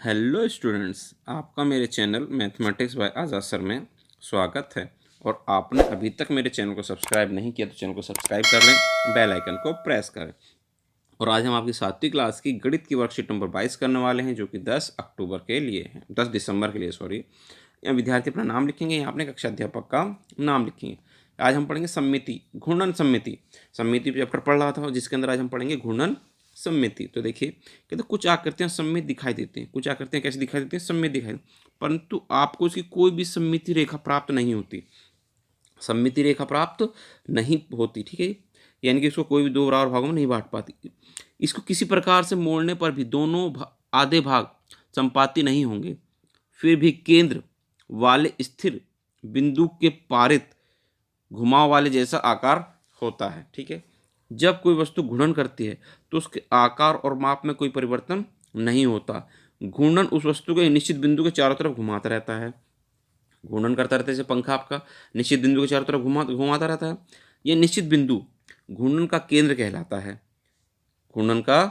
Hello students, आपका मेरे channel mathematics bye आज़ाद sir में स्वागत है। और आपने अभी तक मेरे चैनल को सब्सक्राइब नहीं किया तो चैनल को सब्सक्राइब कर लें, बेल आइकन को प्रेस करें। और आज हम आपकी 7वीं क्लास की गणित की वर्कशीट नंबर 22 करने वाले हैं, जो कि 10 अक्टूबर के लिए है, 10 दिसंबर के लिए सॉरी। यहाँ विद्यार्थी अपना नाम लिखेंगे, यहाँ अपने कक्षा अध्यापक का नाम लिखेंगे। आज हम पढ़ेंगे सममिति, घूर्णन सममिति। सममिति चैप्टर पढ़ रहा था, जिसके अंदर आज हम पढ़ेंगे घूर्णन सममिति। तो देखिए, कहते कुछ आकृतियां सममित दिखाई देती हैं, कुछ आकृतियां कैसे दिखाई देती हैं, सममित दिखाई देती हैं, परंतु आपको उसकी कोई भी सममिति रेखा प्राप्त नहीं होती, सममिति रेखा प्राप्त नहीं होती, ठीक है। यानी कि इसको कोई भी दो बराबर भागों में नहीं बांट पाती। इसको किसी प्रकार से मोड़ने पर भी दोनों आधे भाग संपाती नहीं होंगे, फिर भी केंद्र वाले स्थिर बिंदु के पारित घुमाव वाले जैसा आकार होता है, ठीक है। जब कोई वस्तु घूर्णन करती है तो उसके आकार और माप में कोई परिवर्तन नहीं होता। घूर्णन उस वस्तु के निश्चित बिंदु के चारों तरफ घुमाता रहता है। घूर्णन करता रहता है, जैसे पंखा आपका निश्चित बिंदु के चारों तरफ घुमाता रहता है। यह निश्चित बिंदु घूर्णन का केंद्र कहलाता है। घूर्णन का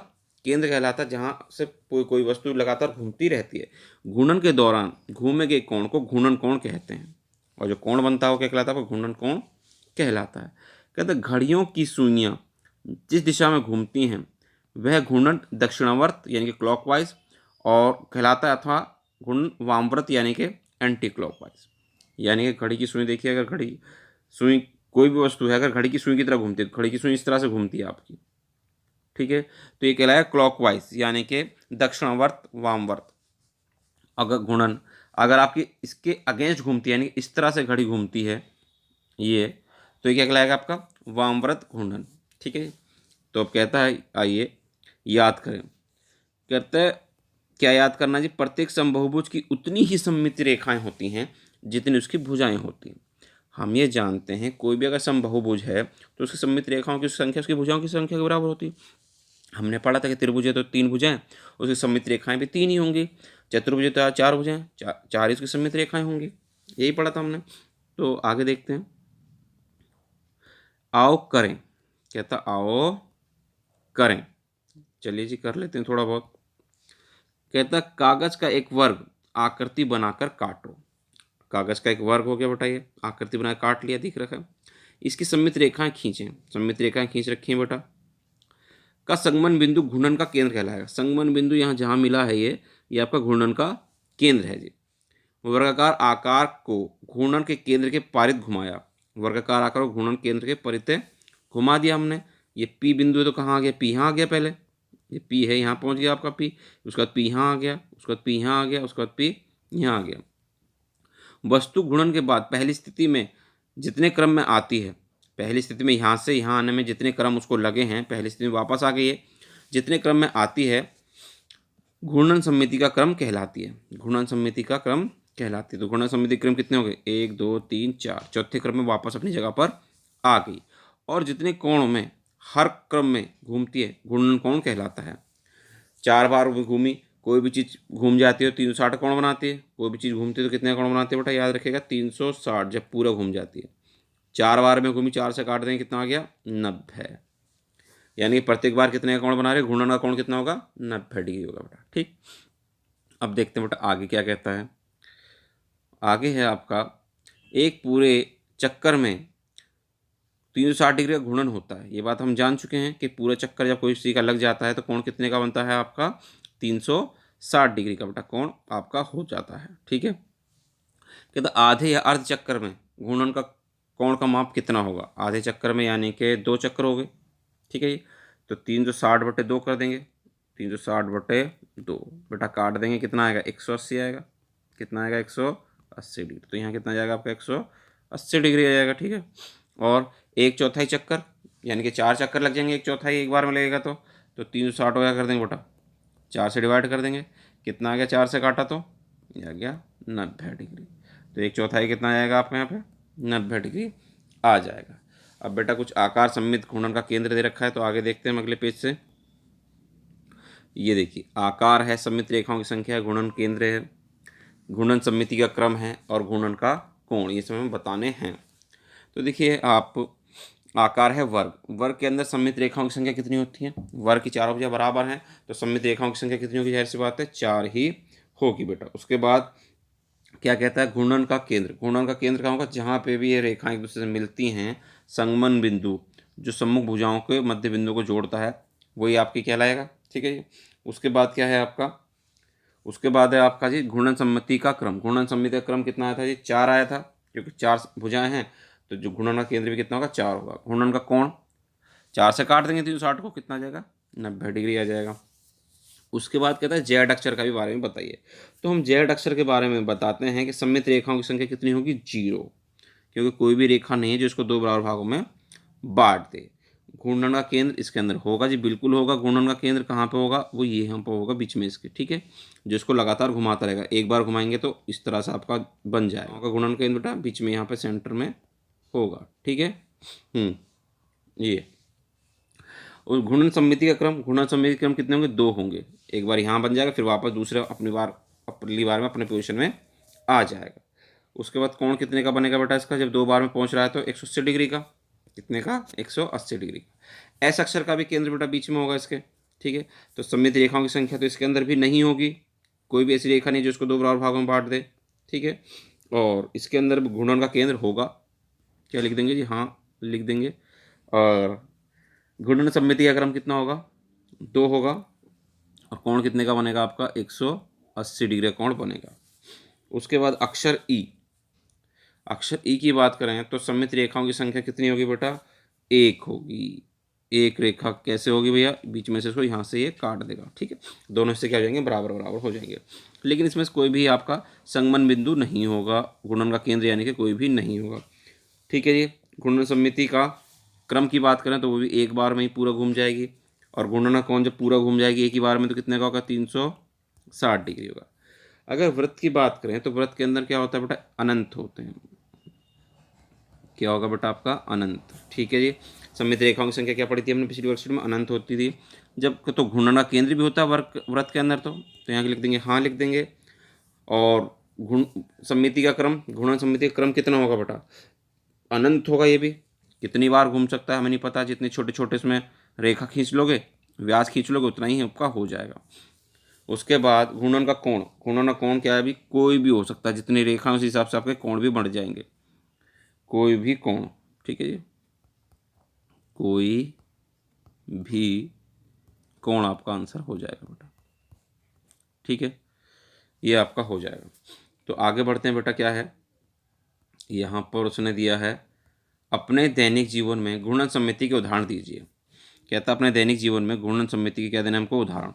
केंद्र कहलाता है, जहाँ से कोई वस्तु लगातार घूमती रहती है। घूर्णन के दौरान घूमे गए कोण को घूर्णन कोण कहते हैं, और जो कोण बनता है वो क्या कहलाता है, घूर्णन कोण कहलाता है। कहते हैं घड़ियों की सुइयां जिस दिशा में घूमती हैं वह घूर्णन दक्षिणावर्त यानी कि क्लॉकवाइज और कहलाता है, अथवा घूर्णन वामवर्त यानी कि एंटी क्लॉकवाइज। यानी कि घड़ी की सुई देखिए, अगर घड़ी सुई कोई भी वस्तु है, अगर घड़ी की सुई की तरह घूमती है तो घड़ी की सुई इस तरह से घूमती है आपकी, ठीक है। तो ये कहलाएगा क्लॉकवाइज यानी कि दक्षिणावर्त वामवर्त। अगर घूर्णन अगर आपकी इसके अगेंस्ट घूमती है, यानी इस तरह से घड़ी घूमती है ये, तो ये क्या कहलाएगा आपका वामवर्त घूर्णन, ठीक है। तो अब कहता है, आइए याद करें। कहते हैं क्या याद करना जी, प्रत्येक समबाहुभुज की उतनी ही सममित रेखाएं होती हैं जितनी उसकी भुजाएं होती हैं। हम ये जानते हैं कोई भी अगर समबाहुभुज है तो उसकी सममित रेखाओं की संख्या उसकी भुजाओं की संख्या के बराबर होती है। हमने पढ़ा था कि त्रिभुज है तो 3 भुजाएं, उसकी सममित रेखाएं भी 3 ही होंगी। चतुर्भुज तो 4 भुजाएं, 4 ही उसकी सममित रेखाएं होंगी। यही पढ़ा था हमने। तो आगे देखते हैं। आओ करें, कहता आओ करें। चलिए जी कर लेते हैं थोड़ा बहुत। कहता कागज का एक वर्ग आकृति बनाकर काटो। कागज का एक वर्ग हो गया बेटा, ये आकृति बनाकर काट लिया, दिख रखा है। इसकी सममित रेखाएं खींचें, सममित रेखाएं खींच रखी हैं बेटा। का संगमन बिंदु घूर्णन का केंद्र कहलाएगा। संगमन बिंदु यहाँ जहाँ मिला है ये आपका घूर्णन का केंद्र है जी। वर्गाकार आकार को घूर्णन के केंद्र के पारित घुमाया। वर्गाकार आकार को घूर्णन केंद्र के परित घुमा दिया हमने। ये पी बिंदु है तो कहाँ आ गया, पी यहाँ आ गया। पहले ये पी है, यहाँ पहुँच गया आपका पी, उसके बाद पी यहाँ आ गया, उसके बाद पी यहाँ आ गया, उसके बाद पी यहाँ आ गया। वस्तु घूर्णन के बाद पहली स्थिति में जितने क्रम में आती है, पहली स्थिति में यहाँ से यहाँ आने में जितने क्रम उसको लगे हैं, पहली स्थिति में वापस आ गई है, जितने क्रम में आती है घूर्णन सममिति का क्रम कहलाती है। घूर्णन सममिति का क्रम कहलाती है। तो घूर्णन सममिति क्रम कितने हो गए, 1 2 3 4, चौथे क्रम में वापस अपनी जगह पर आ गई। और जितने कोण में हर क्रम में घूमती है घूर्णन कोण कहलाता है। 4 बार घूमी, कोई भी चीज़ घूम जाती है तो 360 कोण बनाती है। कोई भी चीज़ घूमती है तो कितने कोण बनाती है बेटा, याद रखेगा 360, जब पूरा घूम जाती है। 4 बार में घूमी, 4 से काट देंगे, कितना आ गया 90। यानी प्रत्येक बार कितने कोण बना रहे, घूर्णन का कोण कितना होगा 90 डिग्री होगा बेटा, ठीक। अब देखते हैं बेटा आगे क्या कहता है। आगे है आपका एक पूरे चक्कर में 360 डिग्री का घूर्णन होता है। ये बात हम जान चुके हैं कि पूरा चक्कर जब कोई चीज़ का लग जाता है तो कोण कितने का बनता है आपका 360 डिग्री का बेटा कोण आपका हो जाता है, ठीक है। कहता आधे या अर्ध चक्कर में घूर्णन का कोण का माप कितना होगा। आधे चक्कर में यानी कि 2 चक्कर हो गए, ठीक है। तो 360/2 कर देंगे, 360/2 बेटा काट देंगे, कितना आएगा 180 आएगा। कितना आएगा 180 डिग्री। तो यहाँ कितना जाएगा आपका 180 डिग्री आ जाएगा, ठीक है। और 1/4 चक्कर यानी कि 4 चक्कर लग जाएंगे, 1/4 एक बार में लगेगा तो 360 हो गया, कर देंगे बेटा 4 से डिवाइड कर देंगे, कितना आ गया 4 से काटा तो ये आ गया 90 डिग्री। तो 1/4 कितना आएगा आपके यहाँ पे 90 डिग्री आ जाएगा। अब बेटा कुछ आकार सममित घूर्णन का केंद्र दे रखा है, तो आगे देखते हैं हम अगले पेज से। ये देखिए आकार है, सममित रेखाओं की संख्या है, घूर्णन केंद्र है, घूर्णन सममिति का क्रम है और घूर्णन का कोण, ये सब हमें बताने हैं। तो देखिए आप आकार है वर्ग, वर्ग के अंदर सममित रेखाओं की संख्या कितनी होती है, वर्ग की चारों भुजा बराबर हैं तो सममित रेखाओं की संख्या कितनी होगी, जाहिर सी बात है 4 ही होगी बेटा। उसके बाद क्या कहता है, घूर्णन का केंद्र। घूर्णन का केंद्र कहाँ होगा, जहाँ पे भी ये रेखाएं एक दूसरे से मिलती हैं, संगमन बिंदु जो सम्मुख भुजाओं के मध्य बिंदु को जोड़ता है, वही आपकी कहलाएगा। ठीक है जी। उसके बाद क्या है आपका, उसके बाद है आपका जी घूर्णन सम्मति का क्रम। घूर्णन सम्मति का क्रम कितना आया था जी, 4 आया था, क्योंकि 4 भुजाएं हैं तो जो घूर्णन का केंद्र भी कितना होगा, 4 होगा। घूर्णन का कोण 4 से काट देंगे 360 को, कितना आ जाएगा, 90 डिग्री आ जाएगा। उसके बाद कहता है जेड अक्षर का भी बारे में बताइए। तो हम जेड अक्षर के बारे में बताते हैं कि सममित रेखाओं की संख्या कितनी होगी, 0, क्योंकि कोई भी रेखा नहीं है जो इसको 2 बराबर भागों में बांट दे। घूर्णन का केंद्र इसके अंदर होगा जी, बिल्कुल होगा। घूर्णन का केंद्र कहाँ पे होगा, वो ये यहाँ पर होगा बीच में इसके। ठीक है, जो इसको लगातार घुमाता रहेगा, एक बार घुमाएंगे तो इस तरह से आपका बन जाएगा घूर्णन केंद्र बेटा, बीच में यहाँ पे सेंटर में होगा। ठीक है, ये। और घूर्णन सममिति का क्रम, घूर्णन सममिति क्रम कितने होंगे, 2 होंगे। एक बार यहाँ बन जाएगा, फिर वापस दूसरे अगली बार में अपने पोजीशन में आ जाएगा। उसके बाद कोण कितने का बनेगा बेटा इसका, जब 2 बार में पहुंच रहा है तो 180 डिग्री का। कितने का, 180 डिग्री का। एस अक्षर का भी केंद्र बेटा बीच में होगा इसके। ठीक है, तो सममित रेखाओं की संख्या तो इसके अंदर भी नहीं होगी, कोई भी ऐसी रेखा नहीं जो इसको 2 बराबर भागों में बांट दे। ठीक है, और इसके अंदर घूर्णन का केंद्र होगा, क्या लिख देंगे जी, हाँ लिख देंगे। और घूर्णन सममिति का क्रम कितना होगा, 2 होगा। और कोण कितने का बनेगा आपका, 180 डिग्री का कोण बनेगा। उसके बाद अक्षर ई, अक्षर ई की बात करें तो सममित रेखाओं की संख्या कितनी होगी बेटा, 1 होगी। एक रेखा कैसे होगी भैया, बीच में से इसको यहाँ से ये काट देगा। ठीक है, दोनों हिस्से क्या हो जाएंगे, बराबर बराबर हो जाएंगे। लेकिन इसमें से कोई भी आपका संगमन बिंदु नहीं होगा, घूर्णन का केंद्र यानी कि कोई भी नहीं होगा। ठीक है जी। घूर्णन सममिति का क्रम की बात करें तो वो भी एक बार में ही पूरा घूम जाएगी। और घूर्णन का कोण जब पूरा घूम जाएगी एक ही बार में तो कितने का होगा, 360 डिग्री होगा। अगर वृत्त की बात करें तो वृत्त के अंदर क्या होता है बेटा, अनंत होते हैं। क्या होगा बेटा आपका, अनंत। ठीक है जी। सममित रेखाओं की संख्या क्या पड़ी थी हमने पिछली वर्कशीट में, अनंत होती थी। जब तो घूर्णन का केंद्र भी होता है वृत्त के अंदर, तो यहाँ लिख देंगे, हाँ लिख देंगे। और सममिति का क्रम, घूर्णन सममिति का क्रम कितना होगा बेटा, अनंत होगा। ये भी कितनी बार घूम सकता है हमें नहीं पता, जितने छोटे छोटे इसमें रेखा खींच लोगे, व्यास खींच लोगे, उतना ही आपका हो जाएगा। उसके बाद घूर्णन का कोण, घूर्णन का कोण क्या है, अभी कोई भी हो सकता है, जितनी रेखा उस हिसाब से आपके कोण भी बढ़ जाएंगे, कोई भी कोण। ठीक है जी, कोई भी कोण आपका आंसर हो जाएगा बेटा। ठीक है, ये आपका हो जाएगा। तो आगे बढ़ते हैं बेटा, क्या है यहाँ पर उसने दिया है, अपने दैनिक जीवन में घूर्णन सममिति के उदाहरण दीजिए। कहता है अपने दैनिक जीवन में घूर्णन सममिति के क्या देना है हमको, उदाहरण।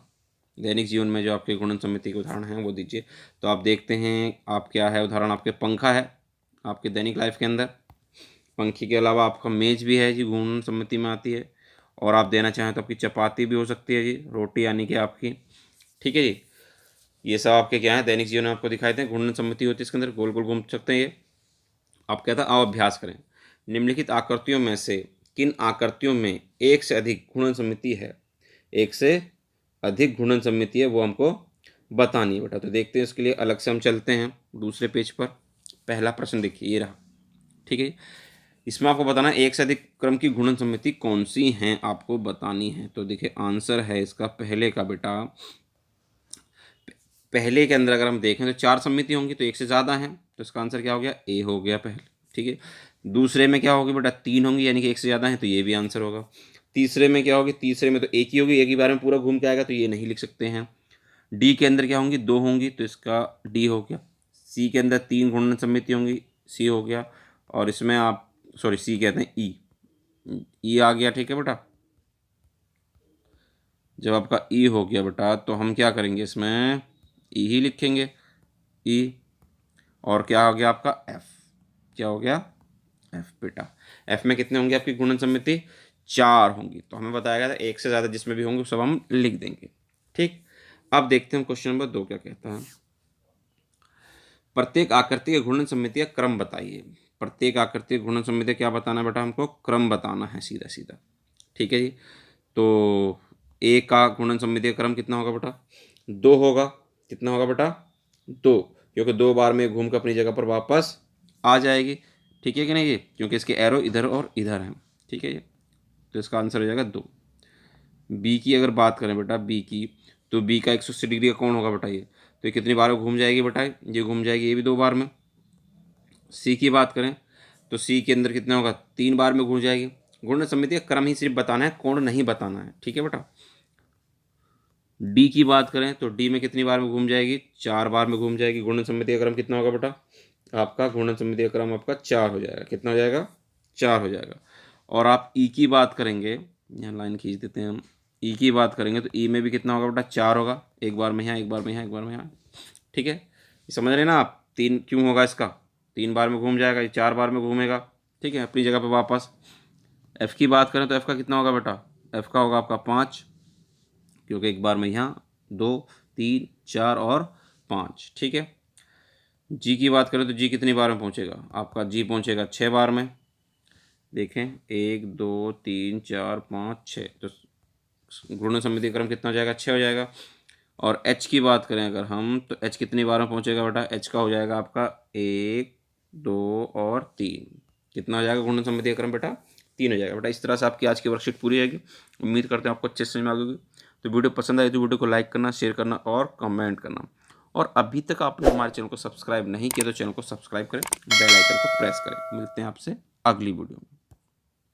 दैनिक जीवन में जो आपके घूर्णन सममिति के उदाहरण हैं वो दीजिए। तो आप देखते हैं, आप क्या है उदाहरण, आपके पंखा है आपके दैनिक लाइफ के अंदर। पंखे के अलावा आपका मेज भी है जी, घूर्णन सममिति में आती है। और आप देना चाहें तो आपकी चपाती भी हो सकती है जी, रोटी यानी कि आपकी। ठीक है जी, ये सब आपके क्या है दैनिक जीवन में आपको दिखाई देते हैं, घूर्णन सममिति होती है इसके अंदर, गोल गोल घूम सकते हैं ये। आप कहता है आओ अभ्यास करें, निम्नलिखित आकृतियों में से किन आकृतियों में एक से अधिक घूर्णन सममिति है, एक से अधिक घूर्णन सममिति है वो हमको बतानी है बेटा। तो देखते हैं, इसके लिए अलग से हम चलते हैं दूसरे पेज पर। पहला प्रश्न देखिए, ये रहा। ठीक है, इसमें आपको बताना है एक से अधिक क्रम की घूर्णन सममिति कौन सी हैं, आपको बतानी है। तो देखिए आंसर है इसका पहले का बेटा, पहले के अंदर अगर हम देखें तो 4 सममिति होंगी, तो एक से ज़्यादा हैं, तो इसका आंसर क्या हो गया, ए हो गया पहले। ठीक है, दूसरे में क्या होगी बेटा, 3 होंगी यानी कि एक से ज़्यादा है, तो ये भी आंसर होगा। तीसरे में क्या होगी, तीसरे में तो एक ही होगी, एक ही बार में पूरा घूम के आएगा, तो ये नहीं लिख सकते हैं। डी के अंदर क्या होंगी, 2 होंगी, तो इसका डी हो गया। सी के अंदर 3 घूर्णन सममिति होंगी, सी हो गया। और इसमें आप सॉरी सी कहते हैं, ई आ गया। ठीक है बेटा, जब आपका ई हो गया बेटा तो हम क्या करेंगे, इसमें ई ही लिखेंगे, ई। और क्या हो गया आपका एफ, क्या हो गया एफ बेटा। एफ में कितने होंगे आपकी घूर्णन सममिति, 4 होंगी। तो हमें बताया गया था एक से ज़्यादा जिसमें भी होंगे सब हम लिख देंगे। ठीक, अब देखते हैं क्वेश्चन नंबर 2 क्या कहता है। प्रत्येक आकृति के घूर्णन सममिति का क्रम बताइए। प्रत्येक आकृति के घूर्णन सममिति क्या बताना बेटा, हमको क्रम बताना है सीधा सीधा। ठीक है जी, तो ए का घूर्णन सममिति का क्रम कितना होगा बेटा, 2 होगा। कितना होगा बेटा, 2, क्योंकि 2 बार में घूम कर अपनी जगह पर वापस आ जाएगी। ठीक है कि नहीं, ये क्योंकि इसके एरो इधर और इधर हैं। ठीक है, ये तो इसका आंसर हो जाएगा 2। बी की अगर बात करें बेटा, बी की, तो बी का 180 डिग्री का कौन होगा बेटा, ये तो ये कितनी बार में घूम जाएगी बेटा, ये घूम जाएगी, ये भी 2 बार में। सी की बात करें तो सी के अंदर कितना होगा, 3 बार में घूम जाएगी। गुणन समिति का क्रम ही सिर्फ बताना है, कोण नहीं बताना है, ठीक है बेटा। डी की बात करें तो डी में कितनी बार में घूम जाएगी, 4 बार में घूम जाएगी। गुणन समिति का क्रम कितना होगा बेटा, आपका गुणन समिति का क्रम आपका 4 हो जाएगा। कितना हो जाएगा, 4 हो जाएगा। और आप ई की बात करेंगे, यहाँ लाइन खींच देते हैं हम, ई की बात करेंगे तो ई में भी कितना होगा बेटा, 4 होगा। एक बार में यहाँ, एक बार में यहाँ, एक बार में यहाँ, ठीक है। समझ रहे ना आप, 3 क्यों होगा इसका, 3 बार में घूम जाएगा, ये 4 बार में घूमेगा, ठीक है। अपनी जगह पे वापस। एफ़ की बात करें तो एफ़ का कितना होगा बेटा, एफ़ का होगा आपका 5, क्योंकि एक बार में यहाँ 2 3 4 और 5, ठीक है। जी की बात करें तो जी कितनी बार में पहुँचेगा, आपका जी पहुँचेगा 6 बार में। देखें 1 2 3 4 5 6, तो गुणन समिति क्रम कितना हो जाएगा, 6 हो जाएगा। और एच की बात करें अगर हम, तो एच कितनी बार में पहुँचेगा बेटा, एच का हो जाएगा आपका 1 2 और 3। कितना हो जाएगा गुणन समिति क्रम बेटा, 3 हो जाएगा बेटा। इस तरह से आपकी आज की वर्कशीट पूरी जाएगी। उम्मीद करते हैं आपको अच्छे से समझ में आ गई। तो वीडियो पसंद आए तो वीडियो को लाइक करना, शेयर करना और कमेंट करना। और अभी तक आपने हमारे चैनल को सब्सक्राइब नहीं किया तो चैनल को सब्सक्राइब करें, बेल आइकन को प्रेस करें। मिलते हैं आपसे अगली वीडियो में।